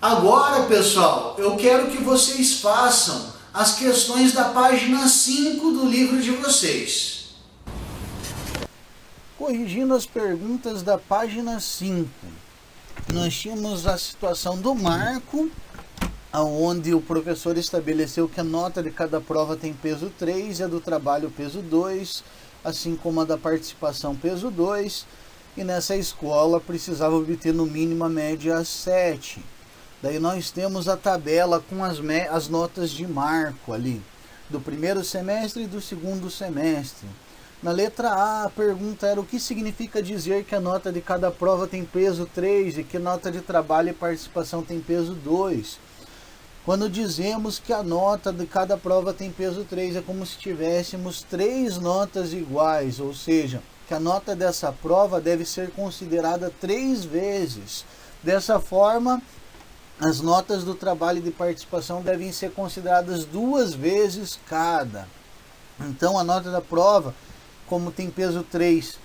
Agora, pessoal, eu quero que vocês façam as questões da página 5 do livro de vocês. Corrigindo as perguntas da página 5, nós tínhamos a situação do marco, onde o professor estabeleceu que a nota de cada prova tem peso 3 e a do trabalho peso 2, assim como a da participação peso 2, e nessa escola precisava obter no mínimo a média 7. Daí nós temos a tabela com as notas de marco ali, do primeiro semestre e do segundo semestre. Na letra A, a pergunta era o que significa dizer que a nota de cada prova tem peso 3 e que a nota de trabalho e participação tem peso 2. Quando dizemos que a nota de cada prova tem peso 3, é como se tivéssemos 3 notas iguais, ou seja, que a nota dessa prova deve ser considerada 3 vezes. Dessa forma, as notas do trabalho e de participação devem ser consideradas 2 vezes cada. Então, a nota da prova, como tem peso 3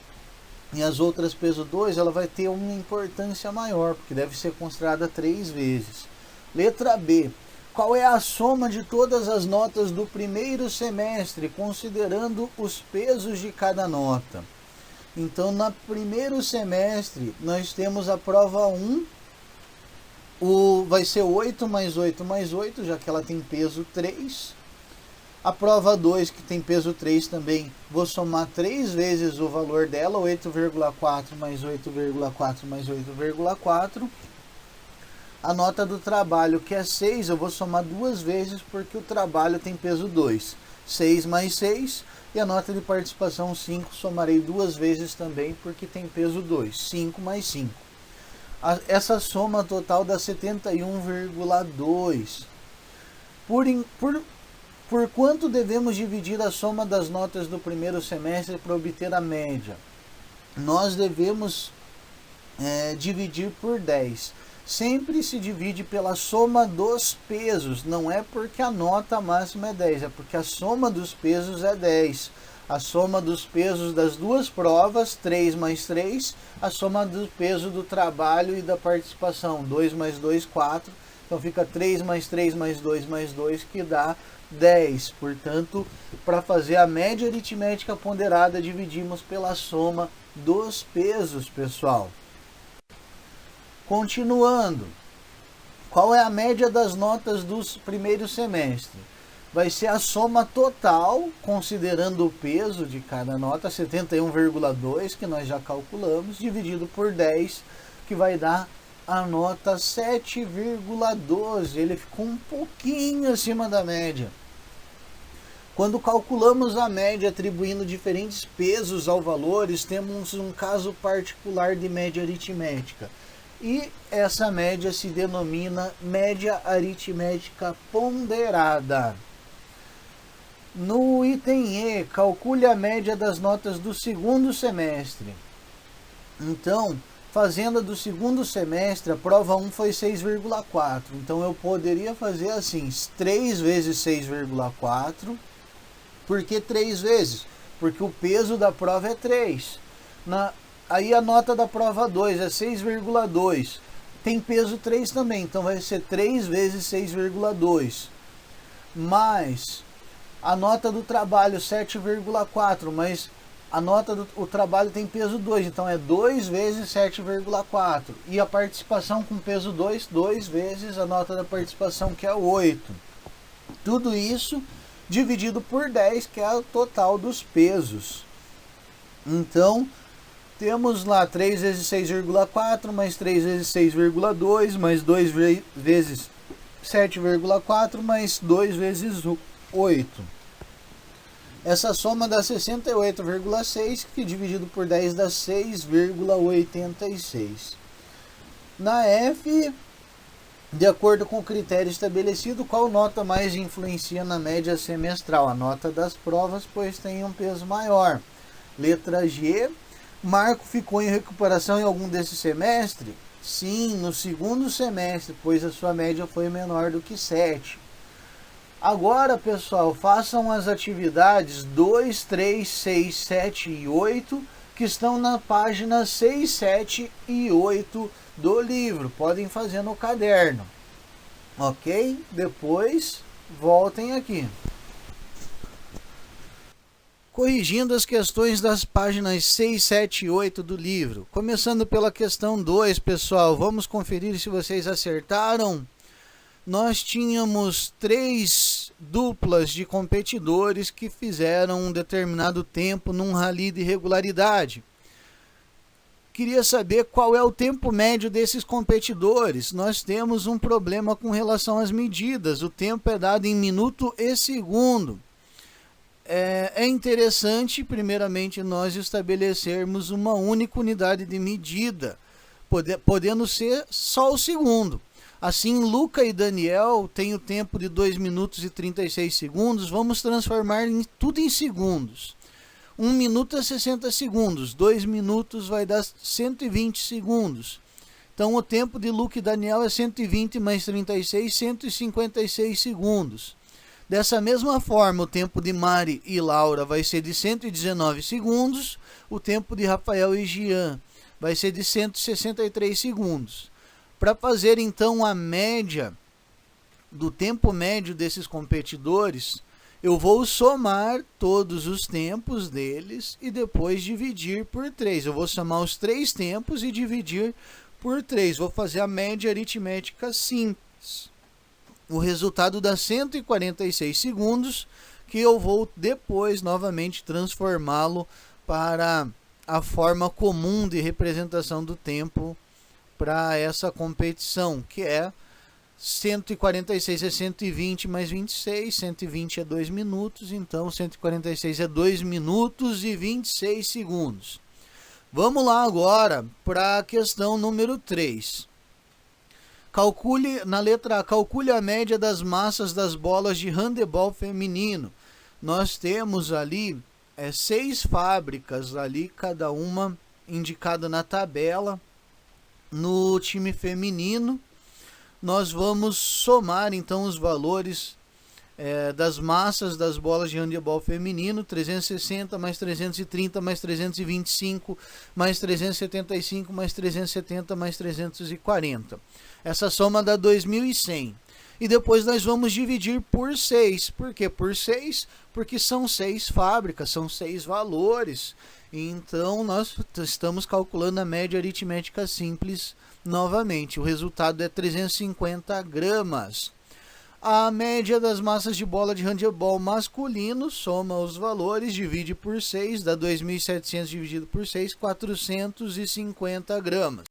e as outras peso 2, ela vai ter uma importância maior, porque deve ser considerada 3 vezes. Letra B. Qual é a soma de todas as notas do primeiro semestre, considerando os pesos de cada nota? Então, no primeiro semestre, nós temos a prova 1, vai ser 8 mais 8 mais 8, já que ela tem peso 3. A prova 2, que tem peso 3 também, vou somar 3 vezes o valor dela, 8,4 mais 8,4 mais 8,4. A nota do trabalho, que é 6, eu vou somar 2 vezes porque o trabalho tem peso 2. 6 mais 6. E a nota de participação 5, somarei 2 vezes também porque tem peso 2. 5 mais 5. Essa soma total dá 71,2. Por quanto devemos dividir a soma das notas do primeiro semestre para obter a média? Nós devemos dividir por 10. Sempre se divide pela soma dos pesos, não é porque a nota máxima é 10, é porque a soma dos pesos é 10. A soma dos pesos das duas provas, 3 mais 3, a soma do peso do trabalho e da participação, 2 mais 2, 4, então fica 3 mais 3 mais 2 mais 2, que dá 10. Portanto, para fazer a média aritmética ponderada, dividimos pela soma dos pesos, pessoal. Continuando, qual é a média das notas do primeiro semestre? Vai ser a soma total, considerando o peso de cada nota, 71,2, que nós já calculamos, dividido por 10, que vai dar a nota 7,12. Ele ficou um pouquinho acima da média. Quando calculamos a média atribuindo diferentes pesos ao valores, temos um caso particular de média aritmética. E essa média se denomina média aritmética ponderada. No item E, calcule a média das notas do segundo semestre. Então, fazendo a do segundo semestre, a prova 1 foi 6,4. Então, eu poderia fazer assim, 3 vezes 6,4. Por que 3 vezes? Porque o peso da prova é 3. Aí a nota da prova 2 é 6,2. Tem peso 3 também, então vai ser 3 vezes 6,2. Mais a nota do trabalho 7,4, mas a nota do trabalho tem peso 2, então é 2 vezes 7,4. E a participação com peso 2, 2 vezes a nota da participação, que é 8. Tudo isso dividido por 10, que é o total dos pesos. Então, temos lá 3 vezes 6,4, mais 3 vezes 6,2, mais 2 vezes 7,4, mais 2 vezes 8. Essa soma dá 68,6, que dividido por 10 dá 6,86. Na F, de acordo com o critério estabelecido, qual nota mais influencia na média semestral? A nota das provas, pois tem um peso maior. Letra G. Marco ficou em recuperação em algum desse semestre? Sim, no segundo semestre, pois a sua média foi menor do que 7. Agora, pessoal, façam as atividades 2, 3, 6, 7 e 8, que estão na página 6, 7 e 8 do livro. Podem fazer no caderno. Ok? Depois voltem aqui. Corrigindo as questões das páginas 6, 7 e 8 do livro. Começando pela questão 2, pessoal. Vamos conferir se vocês acertaram. Nós tínhamos 3 duplas de competidores que fizeram um determinado tempo num rally de regularidade. Queria saber qual é o tempo médio desses competidores. Nós temos um problema com relação às medidas. O tempo é dado em minuto e segundo. É interessante, primeiramente, nós estabelecermos uma única unidade de medida, podendo ser só o segundo. Assim, Luca e Daniel têm o tempo de 2 minutos e 36 segundos, vamos transformar tudo em segundos. 1 minuto é 60 segundos, 2 minutos vai dar 120 segundos. Então, o tempo de Luca e Daniel é 120 mais 36, 156 segundos. Dessa mesma forma, o tempo de Mari e Laura vai ser de 119 segundos, o tempo de Rafael e Jean vai ser de 163 segundos. Para fazer então a média do tempo médio desses competidores, eu vou somar todos os tempos deles e depois dividir por 3. Eu vou somar os 3 tempos e dividir por 3. Vou fazer a média aritmética simples. O resultado dá 146 segundos, que eu vou depois novamente transformá-lo para a forma comum de representação do tempo para essa competição, que é 146 é 120 mais 26, 120 é 2 minutos, então 146 é 2 minutos e 26 segundos. Vamos lá agora para a questão número 3. Calcule, na letra A, calcule a média das massas das bolas de handebol feminino. Nós temos ali 6 fábricas, ali cada uma indicada na tabela. No time feminino, nós vamos somar então os valores das massas das bolas de handebol feminino, 360 mais 330 mais 325 mais 375 mais 370 mais 340. Essa soma dá 2.100. E depois nós vamos dividir por 6. Por que por 6? Porque são 6 fábricas, são 6 valores. Então nós estamos calculando a média aritmética simples novamente. O resultado é 350 gramas. A média das massas de bola de handebol masculino, soma os valores, divide por 6, dá 2.700 dividido por 6, 450 gramas.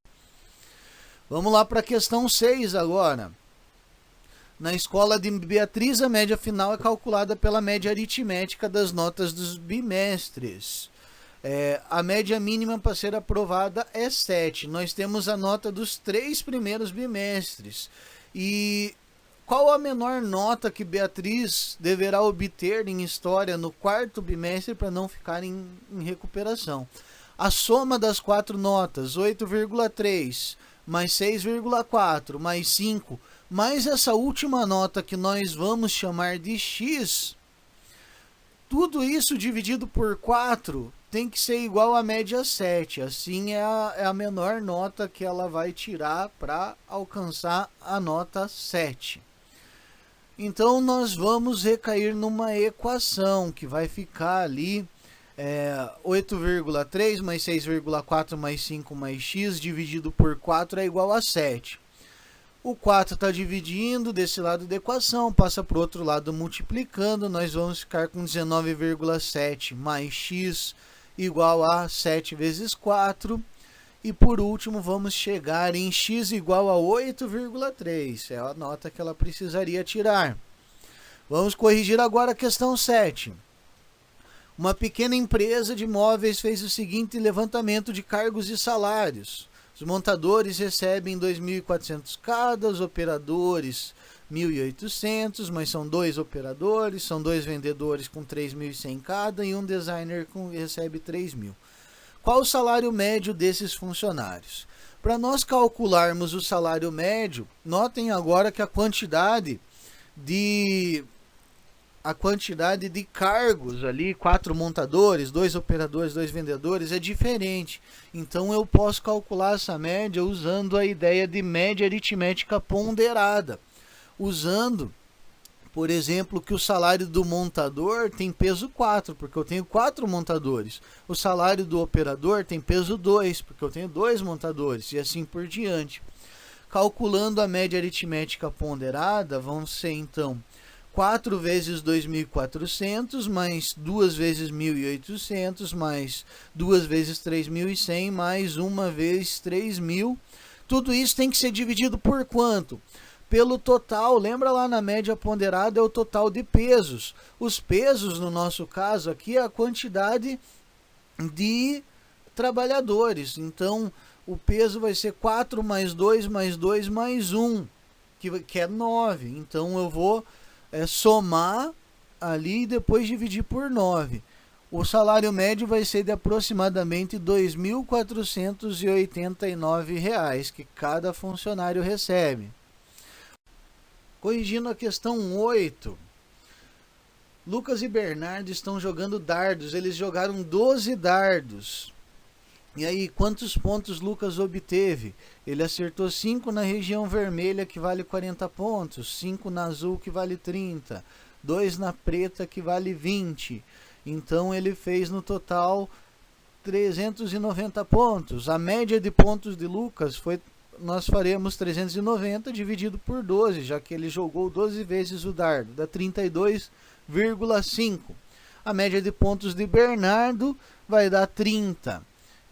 Vamos lá para a questão 6 agora. Na escola de Beatriz, a média final é calculada pela média aritmética das notas dos bimestres. A média mínima para ser aprovada é 7. Nós temos a nota dos 3 primeiros bimestres. E qual a menor nota que Beatriz deverá obter em História no 4º bimestre para não ficar em recuperação? A soma das 4 notas, 8,3 mais 6,4 mais 5, mais essa última nota que nós vamos chamar de X, tudo isso dividido por 4 tem que ser igual à média 7. Assim é a menor nota que ela vai tirar para alcançar a nota 7. Então nós vamos recair numa equação que vai ficar ali 8,3 mais 6,4 mais 5 mais x dividido por 4 é igual a 7. O 4 está dividindo desse lado da equação, passa para o outro lado multiplicando, nós vamos ficar com 19,7 mais x igual a 7 vezes 4. E por último vamos chegar em x igual a 8,3, é a nota que ela precisaria tirar. Vamos corrigir agora a questão 7. Uma pequena empresa de móveis fez o seguinte levantamento de cargos e salários. Os montadores recebem 2.400 cada, os operadores 1.800, mas são 2 operadores, são 2 vendedores com 3.100 cada e um designer recebe 3.000. Qual o salário médio desses funcionários? Para nós calcularmos o salário médio, notem agora que a quantidade de cargos ali, 4 montadores, 2 operadores, 2 vendedores, é diferente. Então eu posso calcular essa média usando a ideia de média aritmética ponderada. usando, por exemplo, que o salário do montador tem peso 4, porque eu tenho 4 montadores. O salário do operador tem peso 2, porque eu tenho 2 montadores, e assim por diante. Calculando a média aritmética ponderada, vão ser então 4 vezes 2.400, mais 2 vezes 1.800, mais 2 vezes 3.100, mais 1 vezes 3.000. Tudo isso tem que ser dividido por quanto? Pelo total. Lembra lá na média ponderada é o total de pesos. Os pesos, no nosso caso aqui, é a quantidade de trabalhadores. Então, o peso vai ser 4 mais 2 mais 2 mais 1, que é 9. Então, eu vou somar ali e depois dividir por 9. O salário médio vai ser de aproximadamente R$ 2.489 que cada funcionário recebe. Corrigindo a questão 8. Lucas e Bernardo estão jogando dardos. Eles jogaram 12 dardos. E aí, quantos pontos Lucas obteve? Ele acertou 5 na região vermelha, que vale 40 pontos. 5 na azul, que vale 30. 2 na preta, que vale 20. Então, ele fez no total 390 pontos. A média de pontos de Lucas foi... Nós faremos 390 dividido por 12, já que ele jogou 12 vezes o dardo. Dá 32,5. A média de pontos de Bernardo vai dar 30.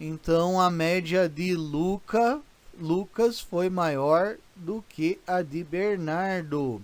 Então, a média de Lucas foi maior do que a de Bernardo.